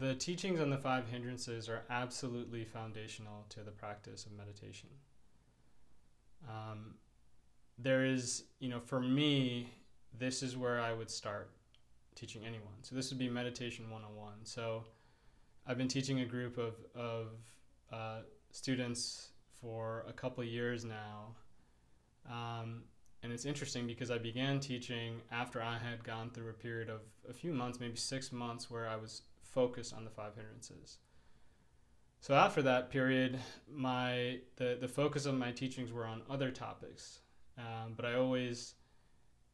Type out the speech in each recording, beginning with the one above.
the teachings on the five hindrances are absolutely foundational to the practice of meditation. There is, for me, this is where I would start teaching anyone. So this would be meditation 101. So I've been teaching a group of students for a couple of years now. And it's interesting because I began teaching after I had gone through a period of a few months, maybe 6 months, where I was focused on the five hindrances. So after that period, the focus of my teachings were on other topics. But I always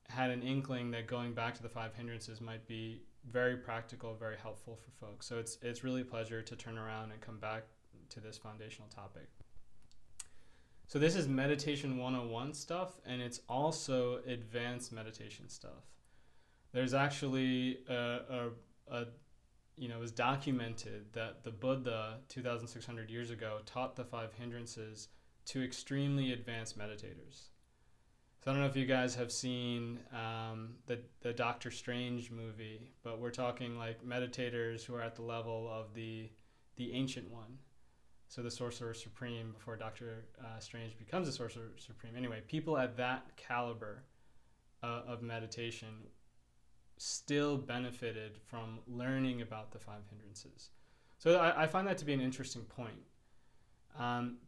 had an inkling that going back to the five hindrances might be very practical, very helpful for folks. So it's really a pleasure to turn around and come back to this foundational topic. So this is meditation 101 stuff, and it's also advanced meditation stuff. There's actually it was documented that the Buddha 2,600 years ago taught the five hindrances to extremely advanced meditators. So I don't know if you guys have seen the Doctor Strange movie, but we're talking like meditators who are at the level of the Ancient One. So the Sorcerer Supreme before Doctor Strange becomes the Sorcerer Supreme. Anyway, people at that caliber of meditation still benefited from learning about the five hindrances. So I find that to be an interesting point.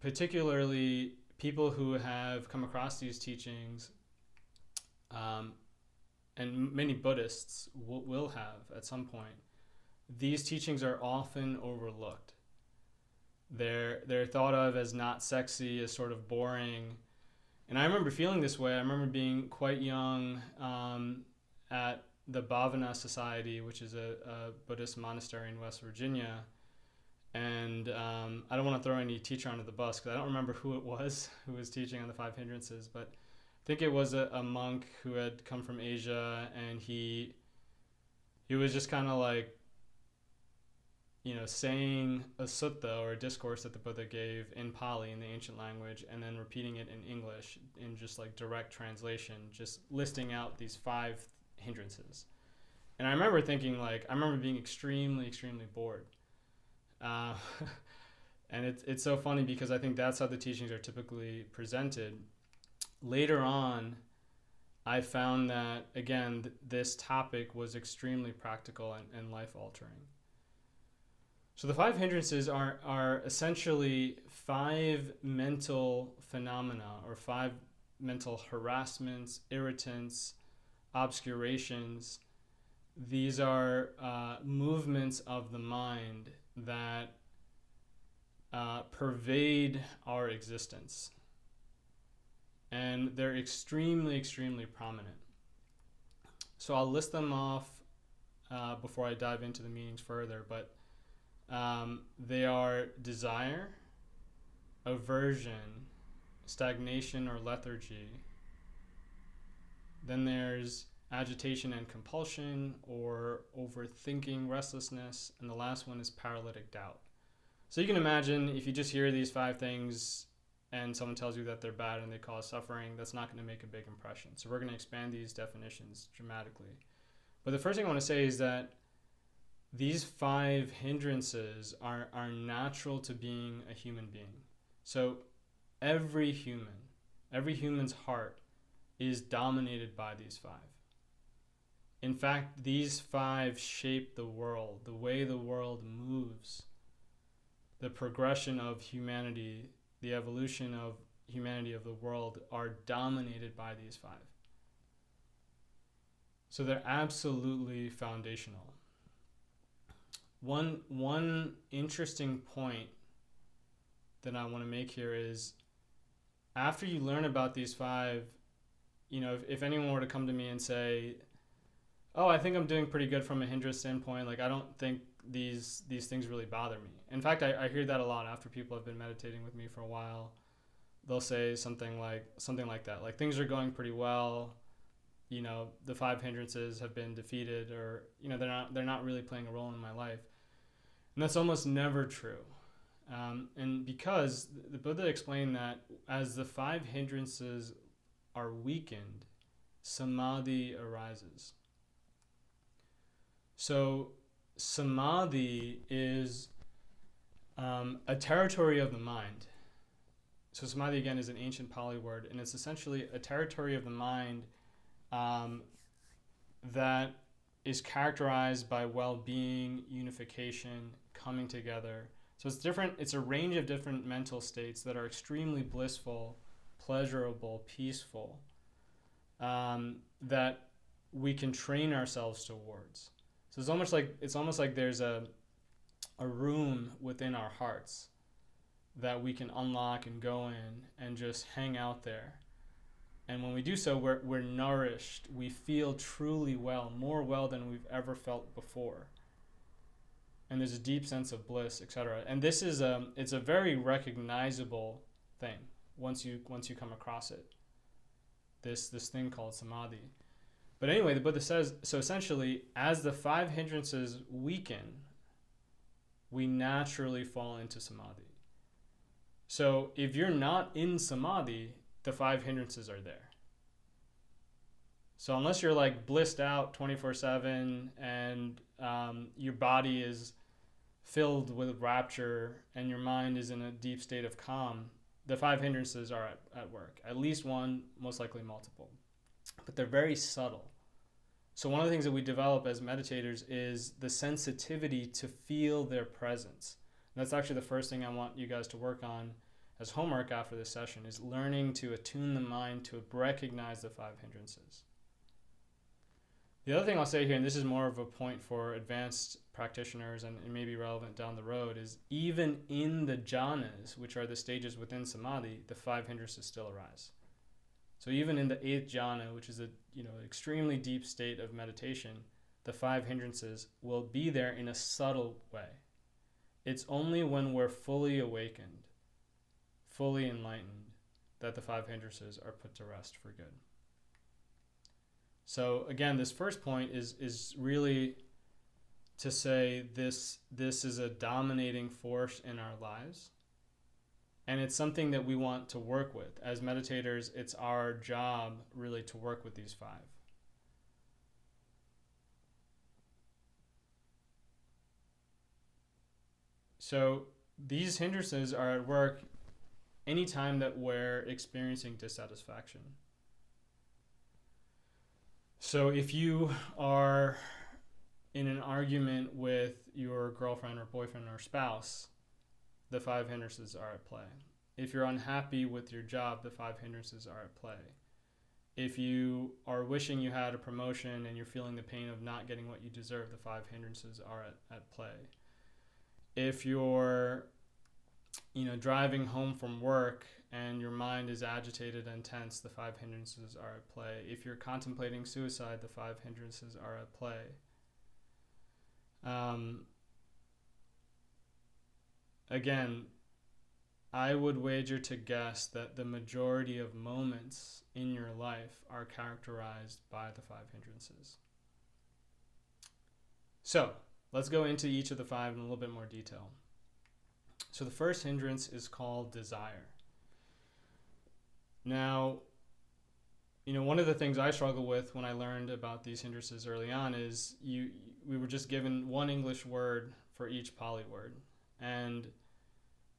Particularly people who have come across these teachings, and many Buddhists will have at some point, these teachings are often overlooked. They're thought of as not sexy, as sort of boring. And I remember feeling this way. I remember being quite young at the Bhavana Society, which is a Buddhist monastery in West Virginia. And I don't want to throw any teacher under the bus because I don't remember who it was who was teaching on the five hindrances, but I think it was a monk who had come from Asia, and he was just kind of like, saying a sutta or a discourse that the Buddha gave in Pali, in the ancient language, and then repeating it in English in just like direct translation, just listing out these five hindrances. And I remember thinking, I remember being extremely, extremely bored. And it's so funny because I think that's how the teachings are typically presented. Later on, I found that, again, this topic was extremely practical and life-altering. So the five hindrances are essentially five mental phenomena, or five mental harassments, irritants, obscurations. These are movements of the mind that pervade our existence. And they're extremely, extremely prominent. So I'll list them off before I dive into the meanings further, but they are desire, aversion, stagnation or lethargy. Then there's agitation and compulsion, or overthinking, restlessness, and the last one is paralytic doubt. So you can imagine if you just hear these five things and someone tells you that they're bad and they cause suffering, that's not going to make a big impression. So we're going to expand these definitions dramatically. But the first thing I want to say is that these five hindrances are natural to being a human being. So every human's heart is dominated by these five. In fact, these five shape the world, the way the world moves, the progression of humanity, the evolution of humanity, of the world, are dominated by these five. So they're absolutely foundational. One interesting point that I want to make here is, after you learn about these five, if anyone were to come to me and say, oh, I think I'm doing pretty good from a hindrance standpoint, I don't think these things really bother me. In fact, I hear that a lot after people have been meditating with me for a while. They'll say something like that, like things are going pretty well, the five hindrances have been defeated, or they're not really playing a role in my life. And that's almost never true. And because the Buddha explained that as the five hindrances are weakened, Samadhi arises. So Samadhi is a territory of the mind. So Samadhi, again, is an ancient Pali word, and it's essentially a territory of the mind that is characterized by well-being, unification, coming together. So it's different. It's a range of different mental states that are extremely blissful, pleasurable, peaceful, that we can train ourselves towards. So it's almost like there's a room within our hearts that we can unlock and go in and just hang out there. And when we do so, we're nourished. We feel truly well, more well than we've ever felt before. And there's a deep sense of bliss, etc. And this is it's a very recognizable thing once you come across it. This thing called samadhi. But anyway, the Buddha says, so essentially, as the five hindrances weaken, we naturally fall into samadhi. So if you're not in samadhi, the five hindrances are there. So unless you're like blissed out 24/7 and your body is filled with rapture and your mind is in a deep state of calm, the five hindrances are at work. At least one, most likely multiple. But they're very subtle. So one of the things that we develop as meditators is the sensitivity to feel their presence. And that's actually the first thing I want you guys to work on as homework after this session, is learning to attune the mind to recognize the five hindrances. The other thing I'll say here, and this is more of a point for advanced practitioners and it may be relevant down the road, is even in the jhanas, which are the stages within samadhi, the five hindrances still arise. So even in the 8th jhana, which is a extremely deep state of meditation, the five hindrances will be there in a subtle way. It's only when we're fully awakened, fully enlightened, that the five hindrances are put to rest for good. So again, this first point is really to say this is a dominating force in our lives. And it's something that we want to work with. As meditators, it's our job really to work with these five. So these hindrances are at work anytime that we're experiencing dissatisfaction. So if you are in an argument with your girlfriend or boyfriend or spouse, the five hindrances are at play. If you're unhappy with your job, the five hindrances are at play. If you are wishing you had a promotion and you're feeling the pain of not getting what you deserve, the five hindrances are at play. If you're driving home from work and your mind is agitated and tense, the five hindrances are at play. If you're contemplating suicide, the five hindrances are at play. Again, I would wager to guess that the majority of moments in your life are characterized by the five hindrances. So, let's go into each of the five in a little bit more detail. So the first hindrance is called desire. Now, one of the things I struggled with when I learned about these hindrances early on is we were just given one English word for each Pali word, and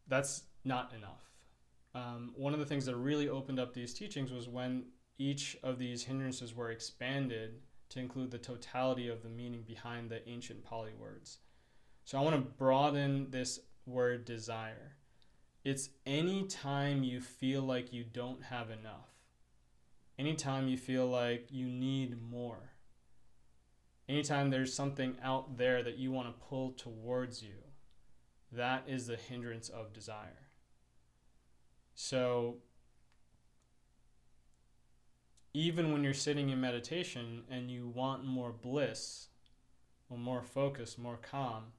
that's not enough. One of the things that really opened up these teachings was when each of these hindrances were expanded to include the totality of the meaning behind the ancient Pali words. So I want to broaden this word desire. It's any time you feel like you don't have enough. Anytime you feel like you need more. Anytime there's something out there that you want to pull towards you. That is the hindrance of desire. So even when you're sitting in meditation and you want more bliss, or more focus, more calm,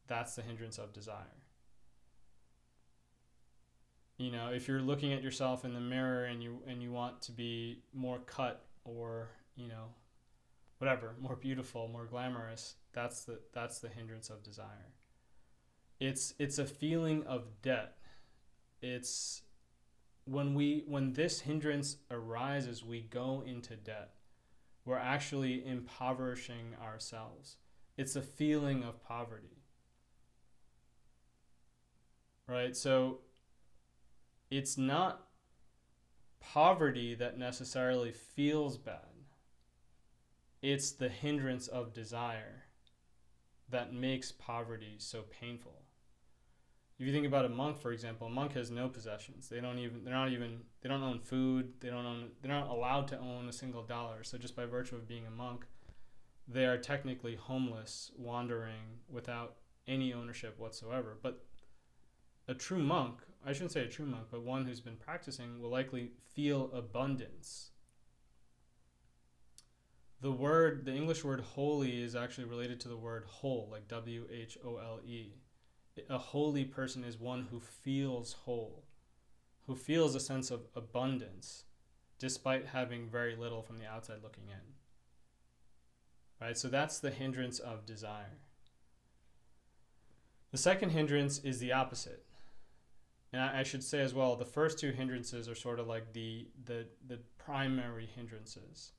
that's the hindrance of desire. If you're looking at yourself in the mirror and you want to be more cut or, whatever, more beautiful, more glamorous, that's the hindrance of desire. It's a feeling of debt. It's when this hindrance arises, we go into debt. We're actually impoverishing ourselves It's a feeling of poverty, right? So it's not poverty that necessarily feels bad. It's the hindrance of desire that makes poverty so painful. If you think about a monk, for example, a monk has no possessions. They don't own food. They're not allowed to own a single dollar. So just by virtue of being a monk, they are technically homeless, wandering without any ownership whatsoever. But a true monk, I shouldn't say a true monk, but one who's been practicing will likely feel abundance. The English word holy is actually related to the word whole, like W-H-O-L-E. A holy person is one who feels whole, who feels a sense of abundance, despite having very little from the outside looking in. Right? So that's the hindrance of desire. The second hindrance is the opposite. And I should say as well, the first two hindrances are sort of like the primary hindrances.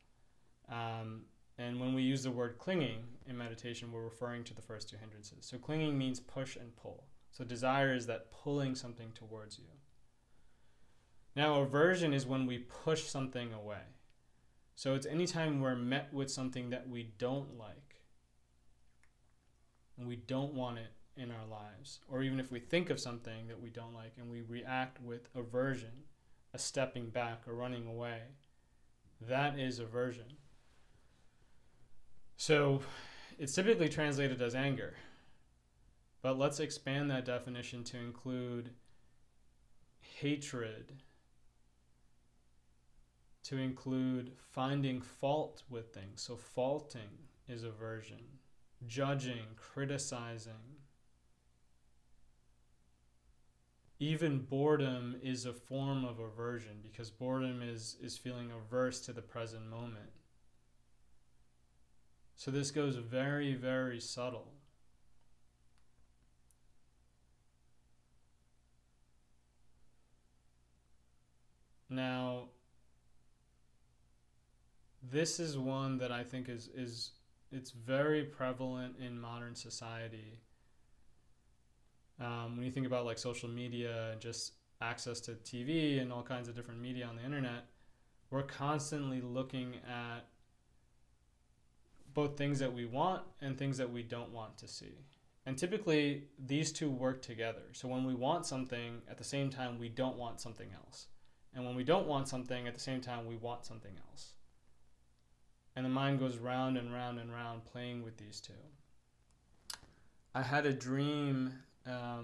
And when we use the word clinging in meditation, we're referring to the first two hindrances. So clinging means push and pull. So desire is that pulling something towards you. Now aversion is when we push something away. So it's anytime we're met with something that we don't like, and we don't want it in our lives, or even if we think of something that we don't like and we react with aversion, a stepping back or running away, that is aversion. So it's typically translated as anger, but let's expand that definition to include hatred, to include finding fault with things. So faulting is aversion, judging, criticizing. Even boredom is a form of aversion, because boredom is feeling averse to the present moment. So this goes very, very subtle. Now, this is one that I think is it's very prevalent in modern society. When you think about like social media and just access to TV and all kinds of different media on the internet, we're constantly looking at both things that we want and things that we don't want to see. And typically these two work together. So when we want something, at the same time we don't want something else. And when we don't want something, at the same time we want something else. And the mind goes round and round and round playing with these two. I had a dream, I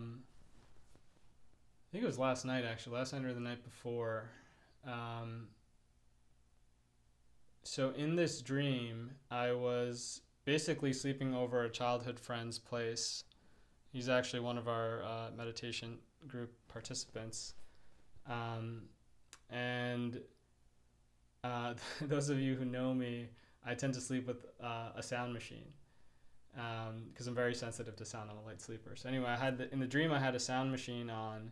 think it was last night or the night before. So in this dream, I was basically sleeping over a childhood friend's place. He's actually one of our meditation group participants. Those of you who know me, I tend to sleep with a sound machine because I'm very sensitive to sound. I'm a light sleeper. So anyway, in the dream I had a sound machine on,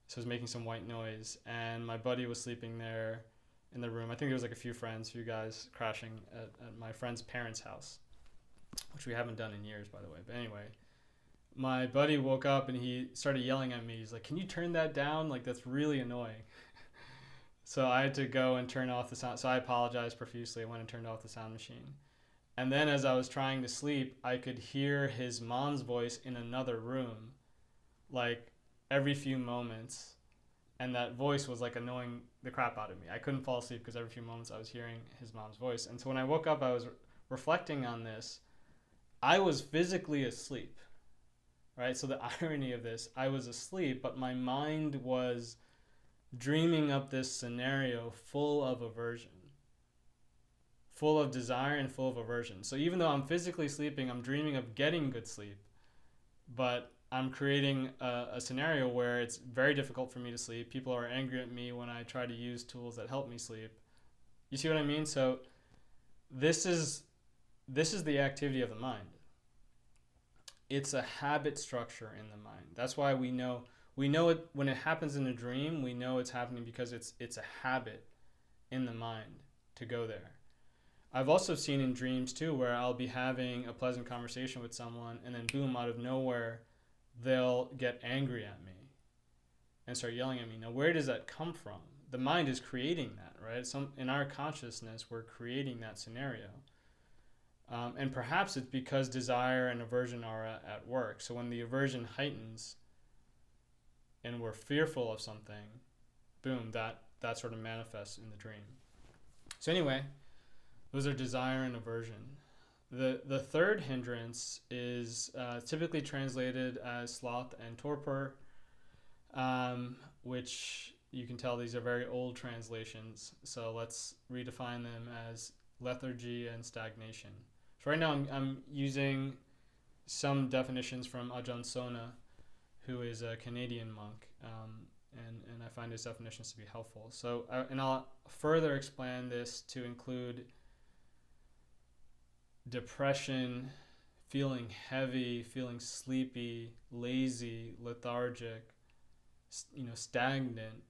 so it was making some white noise, and my buddy was sleeping there in the room. I think there was like a few guys crashing at my friend's parents' house, which we haven't done in years, by the way. But anyway, my buddy woke up and he started yelling at me. He's like, "Can you turn that down? Like, that's really annoying." So I had to go and turn off the sound. So I apologized profusely. I went and turned off the sound machine. And then as I was trying to sleep, I could hear his mom's voice in another room, like every few moments. And that voice was like annoying the crap out of me. I couldn't fall asleep because every few moments I was hearing his mom's voice. And so when I woke up, I was reflecting on this. I was physically asleep, right? So the irony of this, I was asleep, but my mind was dreaming up this scenario full of aversion, full of desire and full of aversion. So even though I'm physically sleeping, I'm dreaming of getting good sleep, but I'm creating a scenario where it's very difficult for me to sleep. People are angry at me when I try to use tools that help me sleep. You see what I mean? So this is the activity of the mind. It's a habit structure in the mind. That's why we know it when it happens in a dream. We know it's happening because it's a habit in the mind to go there. I've also seen in dreams too where I'll be having a pleasant conversation with someone, and then boom, out of nowhere, they'll get angry at me and start yelling at me. Now, where does that come from? The mind is creating that, right? In our consciousness, we're creating that scenario. And perhaps it's because desire and aversion are at work. So when the aversion heightens and we're fearful of something, boom, that sort of manifests in the dream. So anyway, those are desire and aversion. The third hindrance is typically translated as sloth and torpor, which you can tell these are very old translations. So let's redefine them as lethargy and stagnation. So right now I'm using some definitions from Ajahn Sona, who is a Canadian monk, and I find his definitions to be helpful. So and I'll further expand this to include depression, feeling heavy, feeling sleepy, lazy, lethargic, stagnant.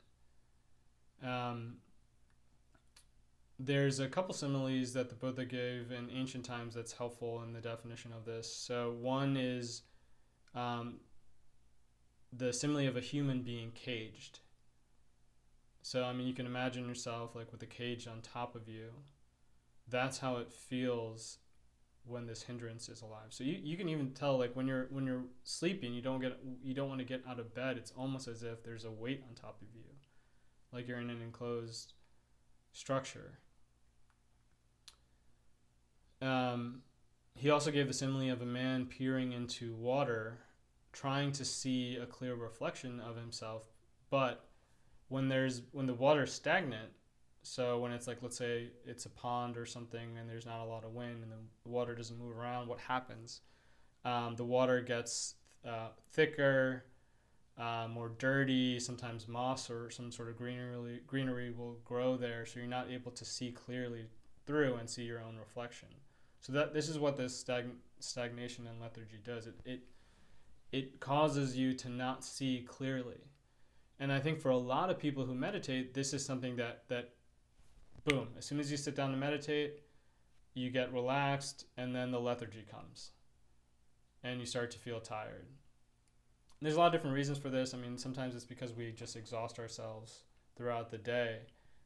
There's a couple similes that the Buddha gave in ancient times that's helpful in the definition of this. So one is the simile of a human being caged. So, you can imagine yourself like with a cage on top of you. That's how it feels when this hindrance is alive. So you can even tell, like when you're sleeping, you don't want to get out of bed. It's almost as if there's a weight on top of you, like you're in an enclosed structure. He also gave the simile of a man peering into water, trying to see a clear reflection of himself, but when the water is stagnant, so when it's like, let's say it's a pond or something and there's not a lot of wind and the water doesn't move around, what happens? The water gets thicker, more dirty, sometimes moss or some sort of greenery will grow there, so you're not able to see clearly through and see your own reflection. So this is what this stagnation and lethargy does. It causes you to not see clearly. And I think for a lot of people who meditate, this is something that boom, as soon as you sit down to meditate, you get relaxed, and then the lethargy comes and you start to feel tired. There's a lot of different reasons for this. Sometimes it's because we just exhaust ourselves throughout the day,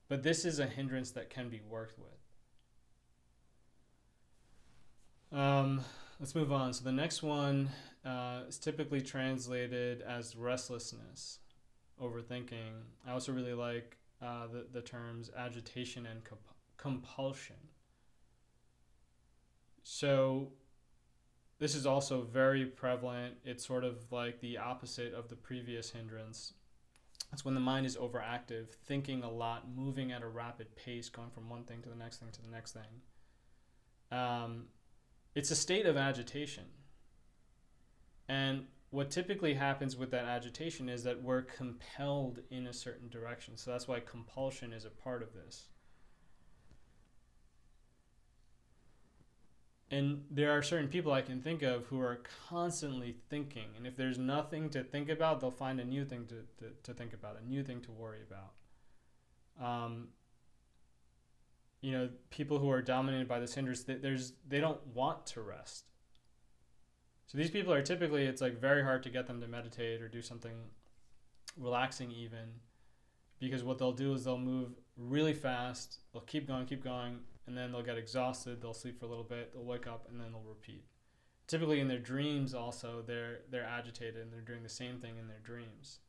but this is a hindrance that can be worked with. Let's move on. So the next one is typically translated as restlessness, overthinking. I also really like the terms agitation and compulsion. So this is also very prevalent. It's sort of like the opposite of the previous hindrance. It's when the mind is overactive, thinking a lot, moving at a rapid pace, going from one thing to the next thing to the next thing. It's a state of agitation. And what typically happens with that agitation is that we're compelled in a certain direction. So that's why compulsion is a part of this. And there are certain people I can think of who are constantly thinking. And if there's nothing to think about, they'll find a new thing to think about, a new thing to worry about. People who are dominated by this hindrance, they don't want to rest. So these people are typically, it's like very hard to get them to meditate or do something relaxing even, because what they'll do is they'll move really fast, they'll keep going, and then they'll get exhausted, they'll sleep for a little bit, they'll wake up, and then they'll repeat. Typically in their dreams also, they're agitated and they're doing the same thing in their dreams.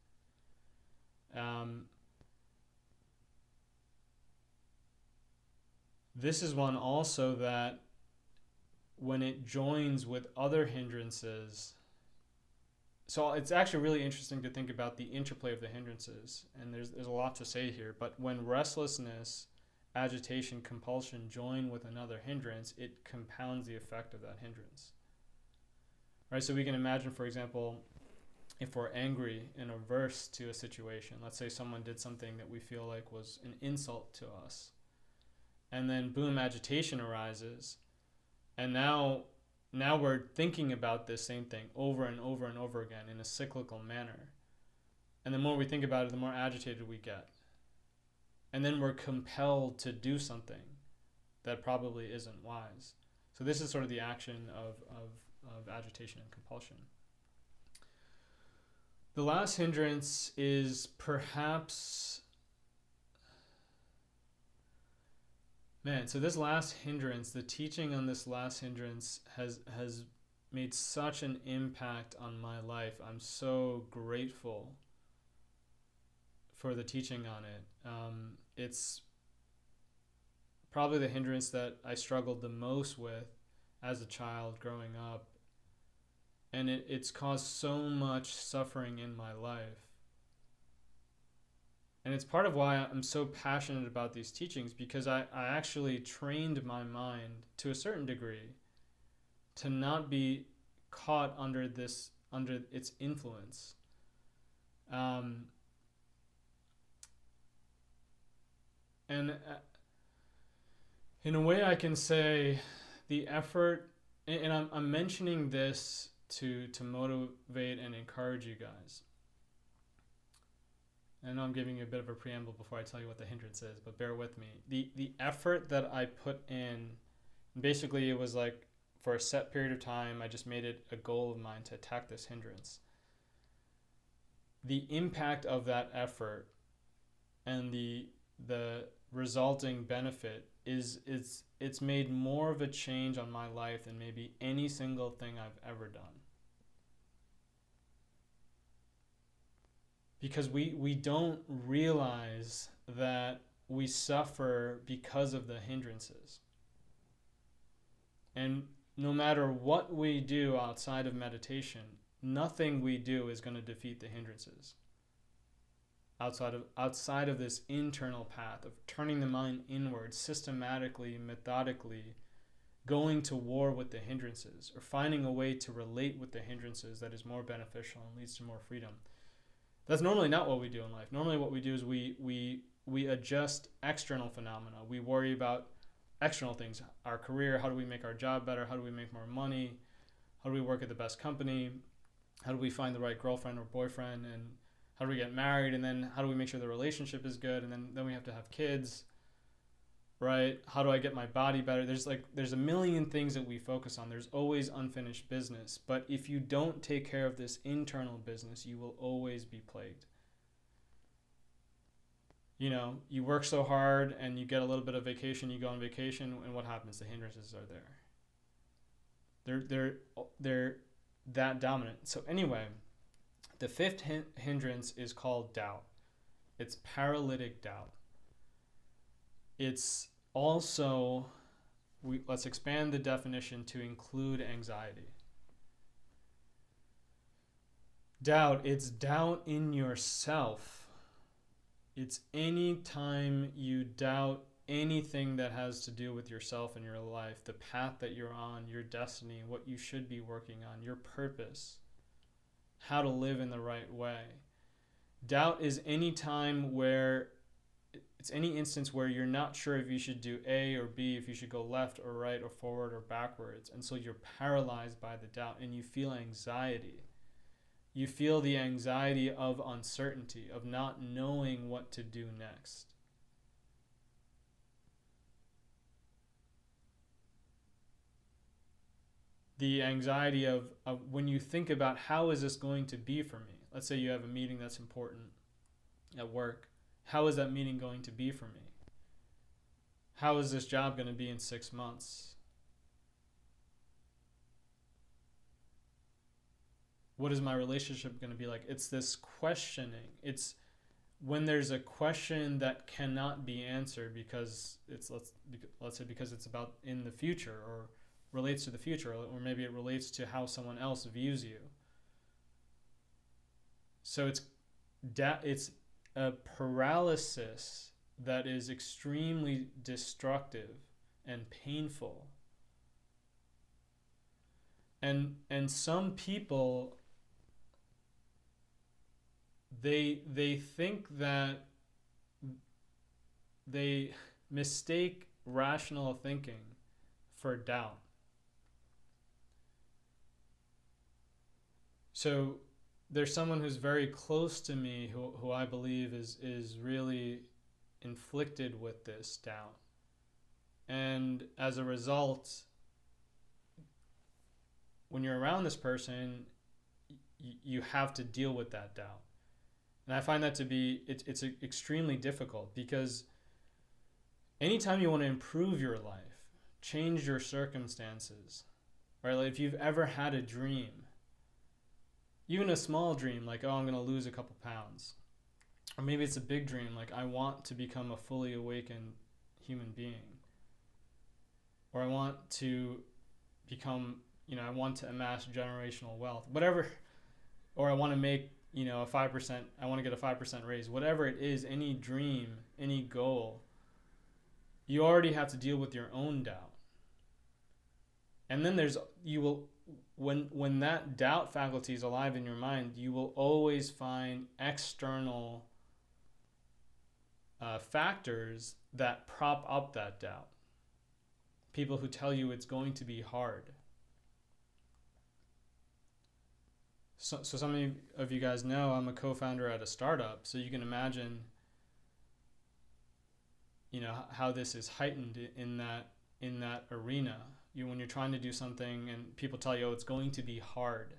This is one also that when it joins with other hindrances, so it's actually really interesting to think about the interplay of the hindrances, and there's a lot to say here, but when restlessness, agitation, compulsion join with another hindrance, it compounds the effect of that hindrance. Right, so we can imagine, for example, if we're angry and averse to a situation, let's say someone did something that we feel like was an insult to us, and then boom, agitation arises, and now we're thinking about this same thing over and over and over again in a cyclical manner. And the more we think about it, the more agitated we get. And then we're compelled to do something. that probably isn't wise. So this is sort of the action of agitation and compulsion. The last hindrance is perhaps, so this last hindrance, the teaching on this last hindrance has made such an impact on my life. I'm so grateful for the teaching on it. It's probably the hindrance that I struggled the most with as a child growing up. And it's caused so much suffering in my life. And it's part of why I'm so passionate about these teachings, because I actually trained my mind to a certain degree to not be caught under its influence. And in a way I can say the effort, and I'm mentioning this to motivate and encourage you guys. I know I'm giving you a bit of a preamble before I tell you what the hindrance is, but bear with me. The effort that I put in, basically it was like for a set period of time, I just made it a goal of mine to attack this hindrance. The impact of that effort and the resulting benefit is it's made more of a change on my life than maybe any single thing I've ever done. Because we don't realize that we suffer because of the hindrances. And no matter what we do outside of meditation, nothing we do is going to defeat the hindrances. Outside of this internal path of turning the mind inward, systematically, methodically, going to war with the hindrances, or finding a way to relate with the hindrances that is more beneficial and leads to more freedom. That's normally not what we do in life. Normally what we do is we adjust external phenomena. We worry about external things. Our career, how do we make our job better? How do we make more money? How do we work at the best company? How do we find the right girlfriend or boyfriend? And how do we get married? And then how do we make sure the relationship is good? And then we have to have kids, right? How do I get my body better? There's a million things that we focus on. There's always unfinished business. But if you don't take care of this internal business, you will always be plagued. You know, you work so hard and you get a little bit of vacation, you go on vacation, and what happens? The hindrances are there. They're that dominant. So anyway, the fifth hindrance is called doubt. It's paralytic doubt. It's also, let's expand the definition to include anxiety. Doubt, it's doubt in yourself. It's any time you doubt anything that has to do with yourself and your life, the path that you're on, your destiny, what you should be working on, your purpose, how to live in the right way. Doubt is any time where it's any instance where you're not sure if you should do A or B, if you should go left or right or forward or backwards. And so you're paralyzed by the doubt and you feel anxiety. You feel the anxiety of uncertainty, of not knowing what to do next. The anxiety of when you think about how is this going to be for me? Let's say you have a meeting that's important at work. How is that meeting going to be for me? How is this job going to be in 6 months? What is my relationship going to be like? It's this questioning. It's when there's a question that cannot be answered because it's, let's say because it's about in the future or relates to the future, or maybe it relates to how someone else views you. So it's a paralysis that is extremely destructive and painful. And some people, they think that they mistake rational thinking for doubt. So there's someone who's very close to me who I believe is really inflicted with this doubt. And as a result, when you're around this person, you have to deal with that doubt. And I find that to be, it's extremely difficult, because anytime you want to improve your life, change your circumstances, right? Like if you've ever had a dream, even a small dream, like, oh, I'm going to lose a couple pounds. Or maybe it's a big dream, like I want to become a fully awakened human being. Or I want to become, I want to amass generational wealth, whatever. Or I want to make, a 5%, I want to get a 5% raise. Whatever it is, any dream, any goal, you already have to deal with your own doubt. And then when that doubt faculty is alive in your mind, you will always find external factors that prop up that doubt. People who tell you it's going to be hard. So some of you guys know I'm a co-founder at a startup, so you can imagine, how this is heightened in that arena. When you're trying to do something and people tell you, oh, it's going to be hard,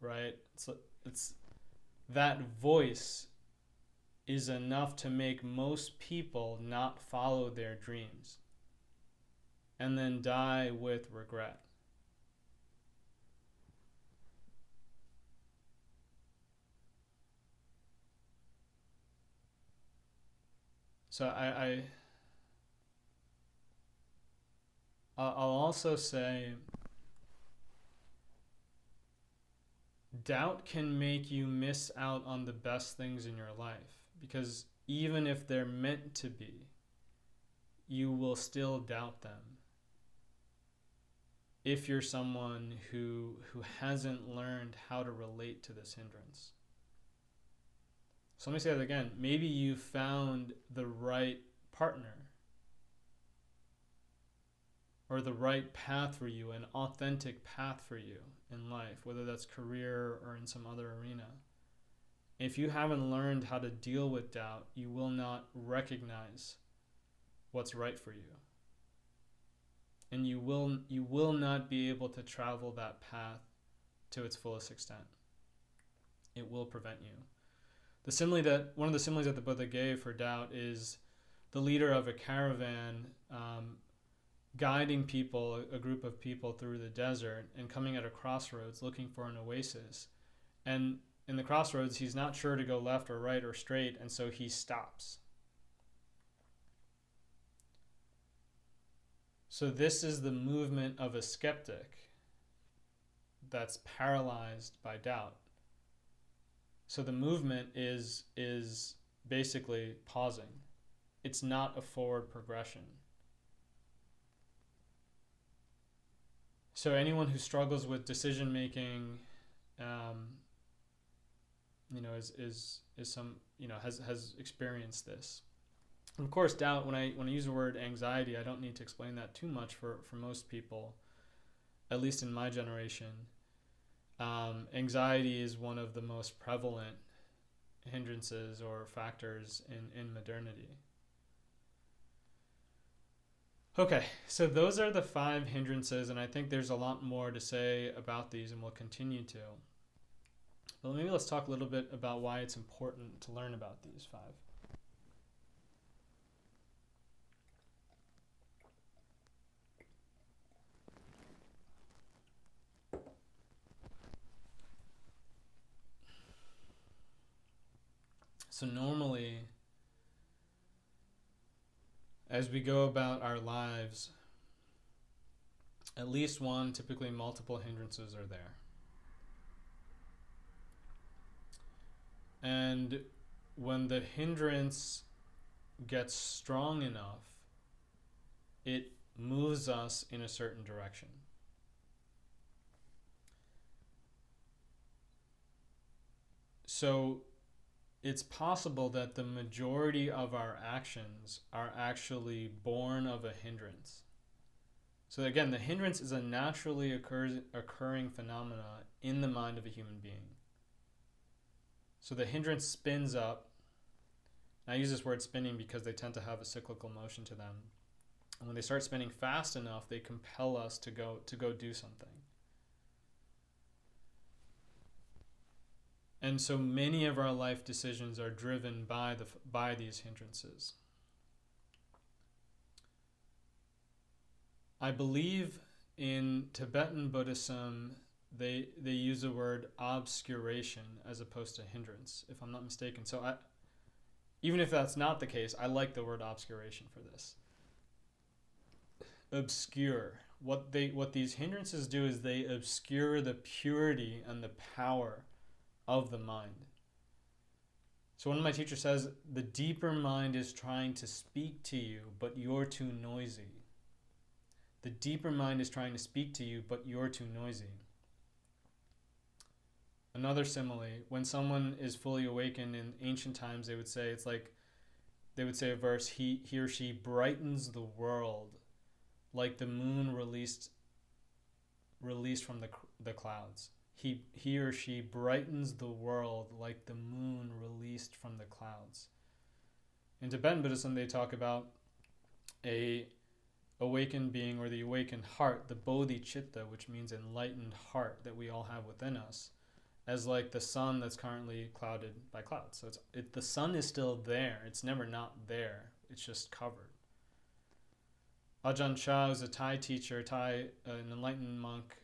right? So it's that voice is enough to make most people not follow their dreams and then die with regret. So I'll also say, doubt can make you miss out on the best things in your life, because even if they're meant to be, you will still doubt them if you're someone who hasn't learned how to relate to this hindrance. So let me say that again. Maybe you found the right partner or the right path for you, an authentic path for you in life, whether that's career or in some other arena. If you haven't learned how to deal with doubt, you will not recognize what's right for you. And you will not be able to travel that path to its fullest extent. It will prevent you. One of the similes that the Buddha gave for doubt is the leader of a caravan guiding people, a group of people through the desert, and coming at a crossroads looking for an oasis. And in the crossroads, he's not sure to go left or right or straight, and so he stops. So this is the movement of a skeptic that's paralyzed by doubt. So the movement is basically pausing. It's not a forward progression. So anyone who struggles with decision making, has experienced this. And of course, doubt. When I use the word anxiety, I don't need to explain that too much for most people, at least in my generation. Anxiety is one of the most prevalent hindrances or factors in modernity. Okay, so those are the 5 hindrances, and I think there's a lot more to say about these, and we'll continue to. But maybe let's talk a little bit about why it's important to learn about these 5. So normally, as we go about our lives, at least one, typically multiple hindrances are there. And when the hindrance gets strong enough, it moves us in a certain direction. So it's possible that the majority of our actions are actually born of a hindrance. So again, the hindrance is a naturally occurring phenomena in the mind of a human being. So the hindrance spins up, And I use this word spinning because they tend to have a cyclical motion to them. And when they start spinning fast enough, they compel us to go do something. And so many of our life decisions are driven by these hindrances. I believe in Tibetan Buddhism, they use the word obscuration as opposed to hindrance, if I'm not mistaken. So even if that's not the case, I like the word obscuration for this. Obscure. What these hindrances do is they obscure the purity and the power of the mind. So one of my teachers says, the deeper mind is trying to speak to you, but you're too noisy. The deeper mind is trying to speak to you, but you're too noisy. Another simile, when someone is fully awakened in ancient times, they would say, it's like, they would say a verse, he or she brightens the world like the moon released from the clouds. He or she brightens the world like the moon released from the clouds. In Tibetan Buddhism, they talk about a awakened being, or the awakened heart, the bodhicitta, which means enlightened heart that we all have within us, as like the sun that's currently clouded by clouds. So the sun is still there. It's never not there. It's just covered. Ajahn Chah is a Thai teacher, an enlightened monk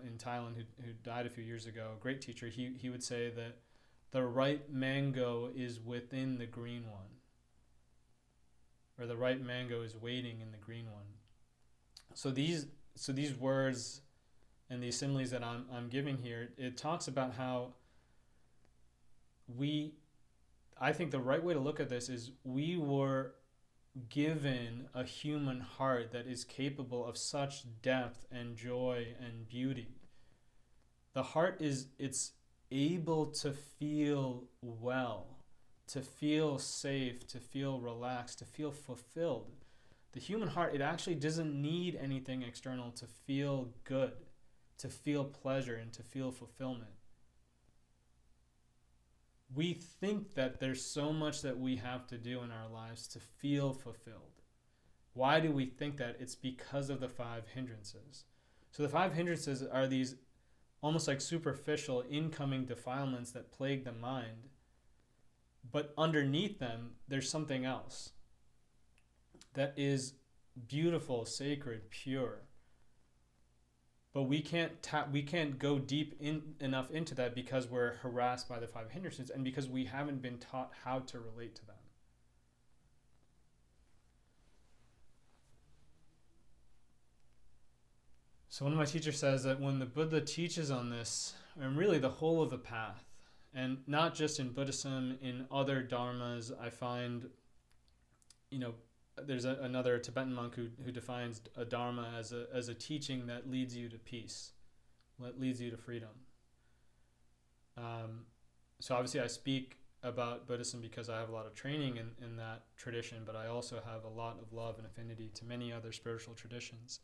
in Thailand who died a few years ago, a great teacher. He would say that the ripe mango is within the green one, or the ripe mango is waiting in the green one. So these words and these similes that I'm giving here, it talks about how I think the right way to look at this is we were given a human heart that is capable of such depth and joy and beauty. The heart it's able to feel well, to feel safe, to feel relaxed, to feel fulfilled. The human heart, it actually doesn't need anything external to feel good, to feel pleasure, and to feel fulfillment. We think that there's so much that we have to do in our lives to feel fulfilled. Why do we think that? It's because of the 5 hindrances. So the 5 hindrances are these almost like superficial incoming defilements that plague the mind. But underneath them, there's something else that is beautiful, sacred, pure. But we can't go deep enough into that because we're harassed by the 5 hindrances and because we haven't been taught how to relate to them. So one of my teachers says that when the Buddha teaches on this, and really the whole of the path, and not just in Buddhism, in other dharmas, I find, there's another Tibetan monk who defines a dharma as a teaching that leads you to peace, that leads you to freedom. So obviously I speak about Buddhism because I have a lot of training in that tradition, but I also have a lot of love and affinity to many other spiritual traditions.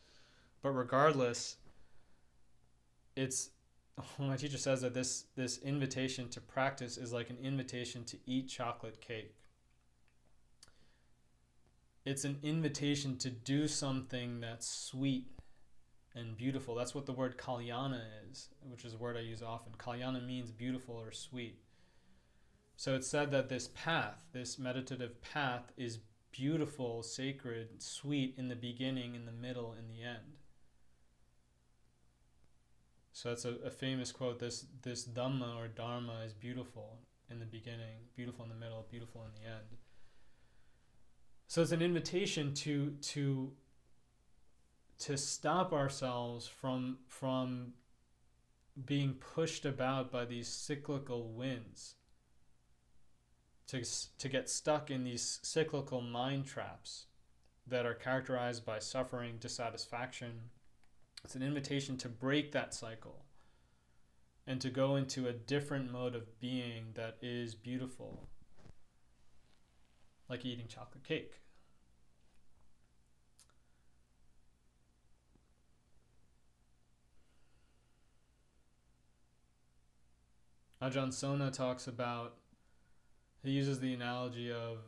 But regardless, my teacher says that this invitation to practice is like an invitation to eat chocolate cake. It's an invitation to do something that's sweet and beautiful. That's what the word kalyana is, which is a word I use often. Kalyana means beautiful or sweet. So it's said that this path, this meditative path, is beautiful, sacred, sweet in the beginning, in the middle, in the end. So that's a famous quote. This Dhamma or Dharma is beautiful in the beginning, beautiful in the middle, beautiful in the end. So it's an invitation to stop ourselves from being pushed about by these cyclical winds, to get stuck in these cyclical mind traps that are characterized by suffering, dissatisfaction. It's an invitation to break that cycle and to go into a different mode of being that is beautiful, like eating chocolate cake. Ajahn Sona talks about, he uses the analogy of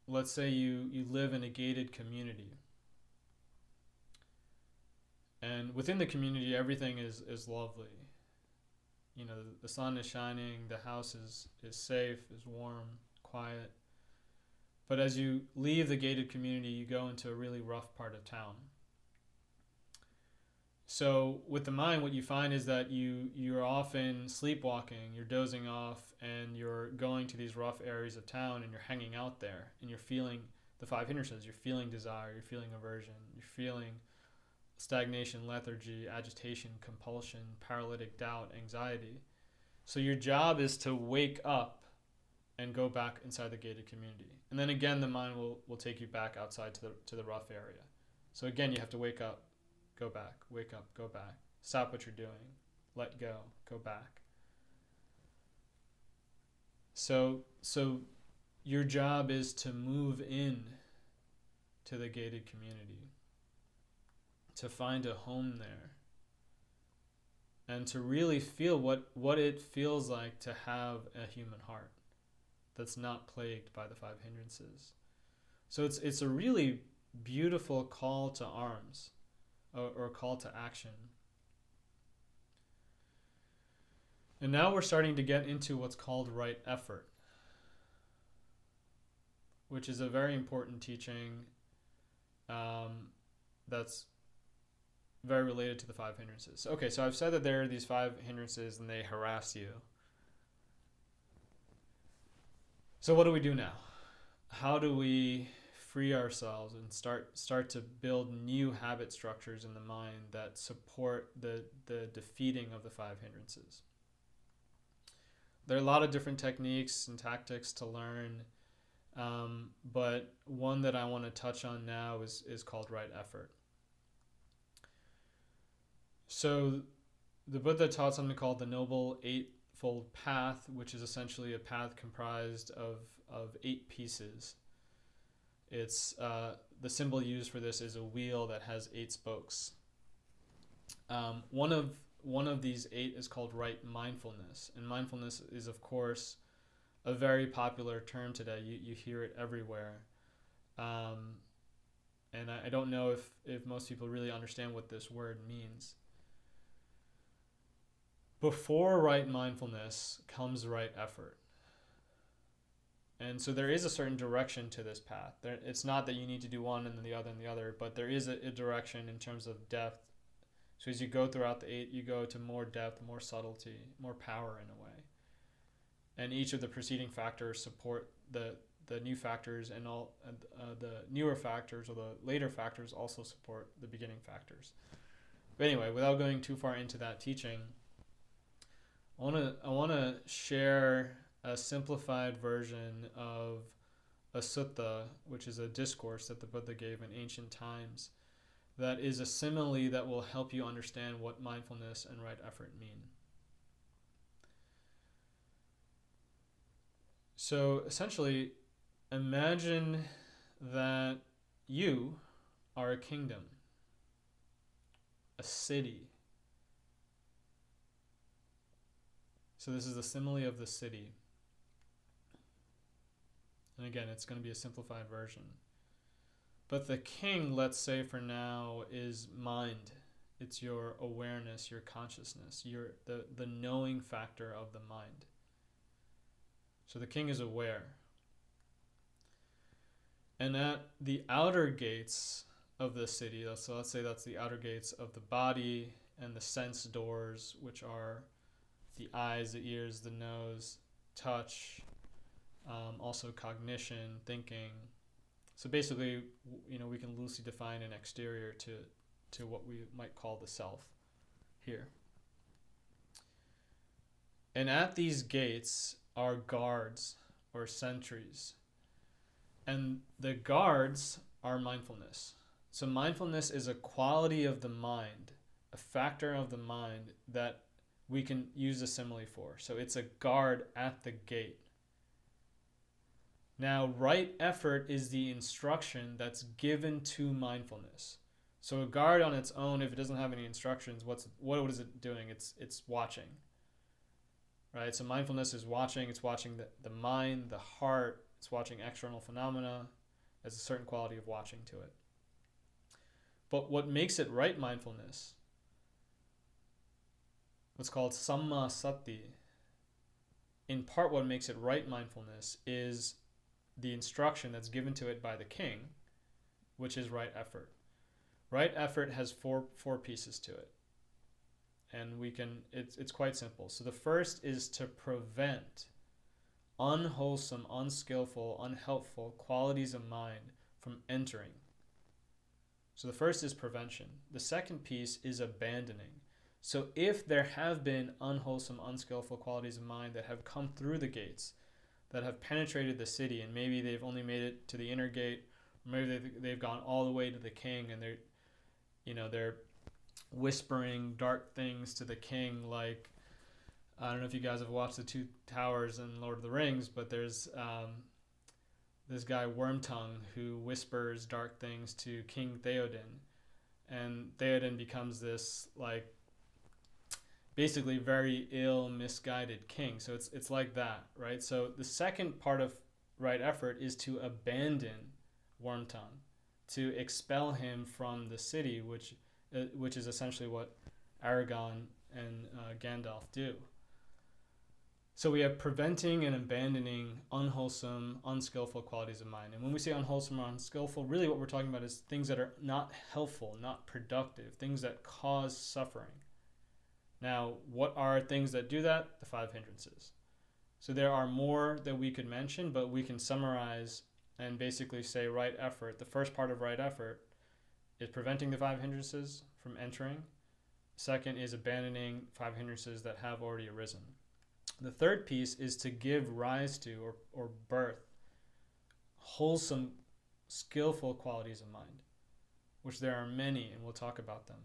let's say you live in a gated community, and within the community everything is lovely. You know, the sun is shining, the house is safe, is warm, quiet. But as you leave the gated community, you go into a really rough part of town. So with the mind, what you find is that you're often sleepwalking, you're dozing off, and you're going to these rough areas of town, and you're hanging out there, and you're feeling the five hindrances. You're feeling desire, you're feeling aversion, you're feeling stagnation, lethargy, agitation, compulsion, paralytic doubt, anxiety. So your job is to wake up and go back inside the gated community. And then again, the mind will take you back outside to the rough area. So again, you have to wake up, go back, wake up, go back. Stop what you're doing, let go, go back. So your job is to move in to the gated community, to find a home there, and to really feel what it feels like to have a human heart that's not plagued by the five hindrances. So it's a really beautiful call to arms, or call to action. And now we're starting to get into what's called right effort, which is a very important teaching that's very related to the five hindrances. Okay, so I've said that there are these five hindrances and they harass you. So what do we do now? How do we free ourselves and start to build new habit structures in the mind that support the defeating of the five hindrances? There are a lot of different techniques and tactics to learn, but one that I want to touch on now is called right effort. So the Buddha taught something called the Noble Eightfold Path, which is essentially a path comprised of 8 pieces. It's the symbol used for this is a wheel that has 8 spokes. One of these 8 is called right mindfulness, and mindfulness is, of course, a very popular term today. You hear it everywhere, and I don't know if most people really understand what this word means. Before right mindfulness comes right effort. And so there is a certain direction to this path. It's not that you need to do one and then the other, but there is a direction in terms of depth. So as you go throughout the 8, you go to more depth, more subtlety, more power in a way. And each of the preceding factors support the new factors, and all the newer factors or the later factors also support the beginning factors. But anyway, without going too far into that teaching, I want to share a simplified version of a sutta, which is a discourse that the Buddha gave in ancient times, that is a simile that will help you understand what mindfulness and right effort mean. So essentially, imagine that you are a kingdom, a city. So this is the simile of the city. And again, it's going to be a simplified version. But the king, let's say for now, is mind. It's your awareness, your consciousness, the knowing factor of the mind. So the king is aware. And at the outer gates of the city, so let's say that's the outer gates of the body and the sense doors, which are the eyes, the ears, the nose, touch, also cognition, thinking. So basically, we can loosely define an exterior to what we might call the self here. And at these gates are guards or sentries. And the guards are mindfulness. So mindfulness is a quality of the mind, a factor of the mind that we can use a simile for. So it's a guard at the gate. Now, right effort is the instruction that's given to mindfulness. So a guard on its own, if it doesn't have any instructions, what is it doing? It's watching. Right? So mindfulness is watching. It's watching the mind, the heart. It's watching external phenomena. There's a certain quality of watching to it. But what makes it right mindfulness, what's called samma sati, in part what makes it right mindfulness is the instruction that's given to it by the king, which is right effort. Right effort has four pieces to it. And it's quite simple. So the first is to prevent unwholesome, unskillful, unhelpful qualities of mind from entering. So the first is prevention. The second piece is abandoning. So if there have been unwholesome, unskillful qualities of mind that have come through the gates, that have penetrated the city, and maybe they've only made it to the inner gate, or maybe they've gone all the way to the king, and they're whispering dark things to the king, like, I don't know if you guys have watched the Two Towers in Lord of the Rings, but there's this guy Wormtongue who whispers dark things to King Theoden, and Theoden becomes this like basically very ill, misguided king. So it's like that, right? So the second part of right effort is to abandon Wormtongue, to expel him from the city, which is essentially what Aragorn and Gandalf do. So we have preventing and abandoning unwholesome, unskillful qualities of mind. And when we say unwholesome or unskillful, really what we're talking about is things that are not helpful, not productive, things that cause suffering. Now, what are things that do that? The five hindrances. So there are more that we could mention, but we can summarize and basically say right effort. The first part of right effort is preventing the five hindrances from entering. Second is abandoning five hindrances that have already arisen. The third piece is to give rise to or birth wholesome, skillful qualities of mind, which there are many, and we'll talk about them.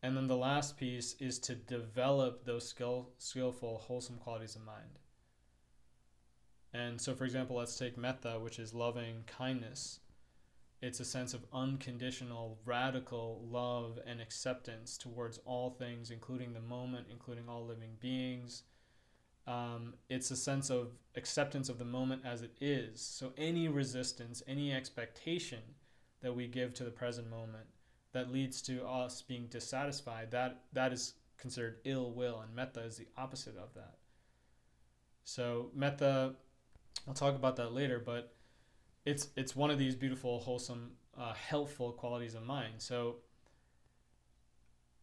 And then the last piece is to develop those skillful, wholesome qualities of mind. And so, for example, let's take metta, which is loving kindness. It's a sense of unconditional, radical love and acceptance towards all things, including the moment, including all living beings. It's a sense of acceptance of the moment as it is. So any resistance, any expectation that we give to the present moment that leads to us being dissatisfied, that is considered ill will, and metta is the opposite of that. So metta, I'll talk about that later, but it's one of these beautiful, wholesome, helpful qualities of mind. So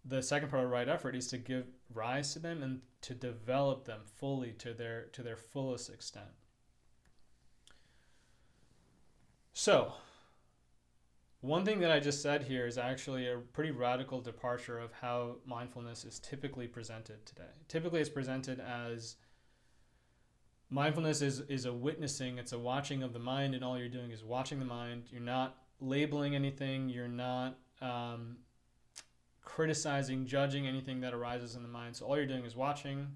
the second part of right effort is to give rise to them and to develop them fully to their fullest extent. So one thing that I just said here is actually a pretty radical departure of how mindfulness is typically presented today. Typically it's presented as mindfulness is a witnessing, it's a watching of the mind, and all you're doing is watching the mind. You're not labeling anything, you're not criticizing, judging anything that arises in the mind. So all you're doing is watching,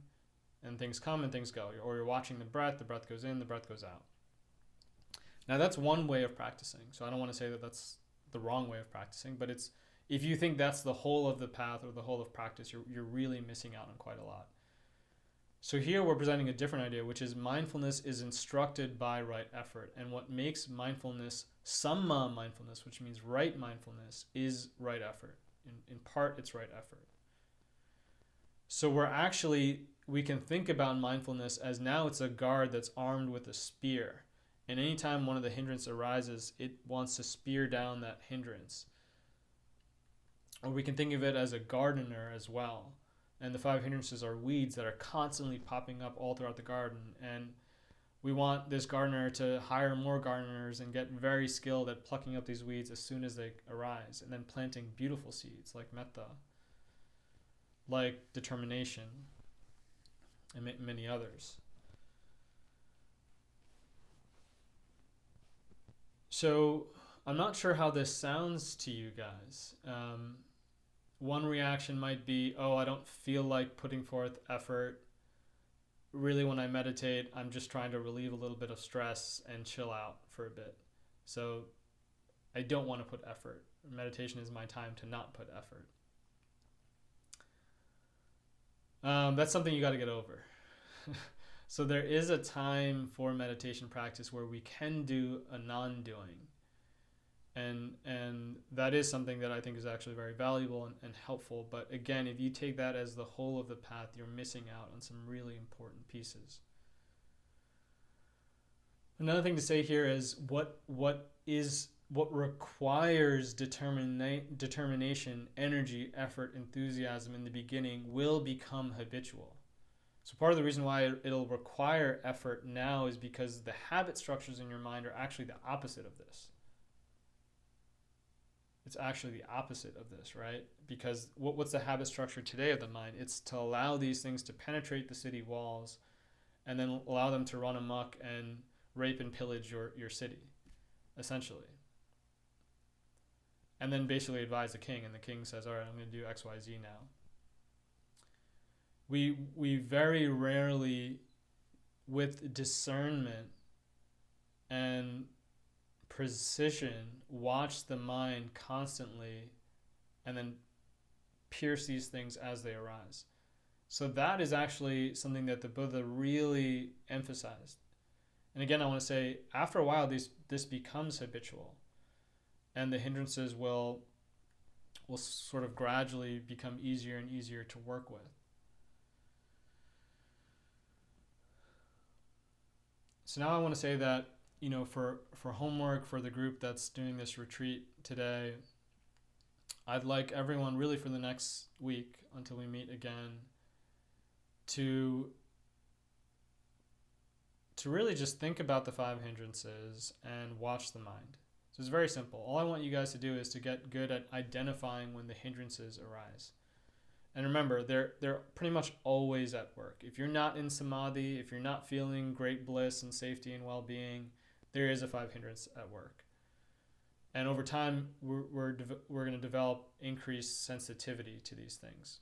and things come and things go. Or you're watching the breath goes in, the breath goes out. Now that's one way of practicing. So I don't want to say that that's the wrong way of practicing, but it's, if you think that's the whole of the path or the whole of practice, you're really missing out on quite a lot. So here we're presenting a different idea, which is mindfulness is instructed by right effort. And what makes mindfulness samma mindfulness, which means right mindfulness, is right effort. In part, it's right effort. So we can think about mindfulness as now it's a guard that's armed with a spear. And anytime one of the hindrances arises, it wants to spear down that hindrance. Or we can think of it as a gardener as well. And the five hindrances are weeds that are constantly popping up all throughout the garden. And we want this gardener to hire more gardeners and get very skilled at plucking up these weeds as soon as they arise, and then planting beautiful seeds like metta, like determination, and many others. So I'm not sure how this sounds to you guys. One reaction might be, oh, I don't feel like putting forth effort. Really, when I meditate, I'm just trying to relieve a little bit of stress and chill out for a bit. So I don't want to put effort. Meditation is my time to not put effort. That's something you got to get over. So there is a time for meditation practice where we can do a non-doing. And that is something that I think is actually very valuable and helpful. But again, if you take that as the whole of the path, you're missing out on some really important pieces. Another thing to say here is what requires determination, energy, effort, enthusiasm in the beginning will become habitual. So part of the reason why it'll require effort now is because the habit structures in your mind are actually the opposite of this. It's actually the opposite of this, right? Because what's the habit structure today of the mind? It's to allow these things to penetrate the city walls and then allow them to run amok and rape and pillage your city, essentially. And then basically advise the king, and the king says, all right, I'm going to do X, Y, Z now. We very rarely, with discernment and precision, watch the mind constantly and then pierce these things as they arise. So that is actually something that the Buddha really emphasized. And again, I want to say, after a while, this becomes habitual, and the hindrances will sort of gradually become easier and easier to work with. So now I want to say that, for homework for the group that's doing this retreat today, I'd like everyone really for the next week until we meet again to really just think about the 5 hindrances and watch the mind. So it's very simple. All I want you guys to do is to get good at identifying when the hindrances arise. And remember, they're pretty much always at work. If you're not in Samadhi, if you're not feeling great bliss and safety and well-being, there is a 5 hindrance at work. And over time, we're going to develop increased sensitivity to these things.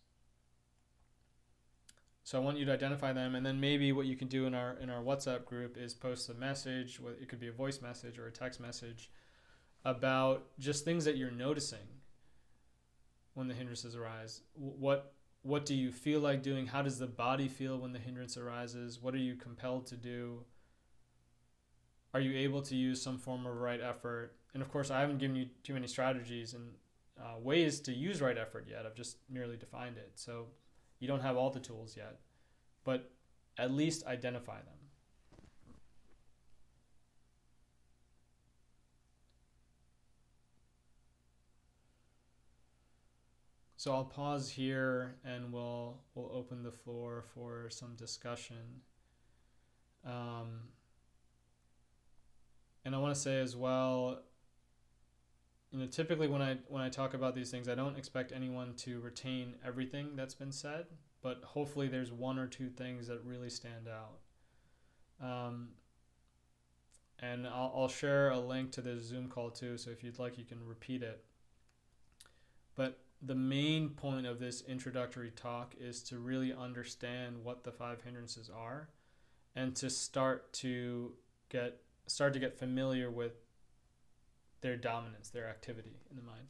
So I want you to identify them, and then maybe what you can do in our WhatsApp group is post a message. It could be a voice message or a text message about just things that you're noticing when the hindrances arise. What do you feel like doing? How does the body feel when the hindrance arises? What are you compelled to do? Are you able to use some form of right effort? And of course, I haven't given you too many strategies and ways to use right effort yet. I've just merely defined it. So you don't have all the tools yet, but at least identify them. So I'll pause here and we'll open the floor for some discussion. And I want to say as well, typically when I talk about these things, I don't expect anyone to retain everything that's been said, but hopefully there's one or two things that really stand out. And I'll share a link to the Zoom call too, so if you'd like, you can repeat it. But the main point of this introductory talk is to really understand what the 5 hindrances are, and to start to get familiar with their dominance, their activity in the mind.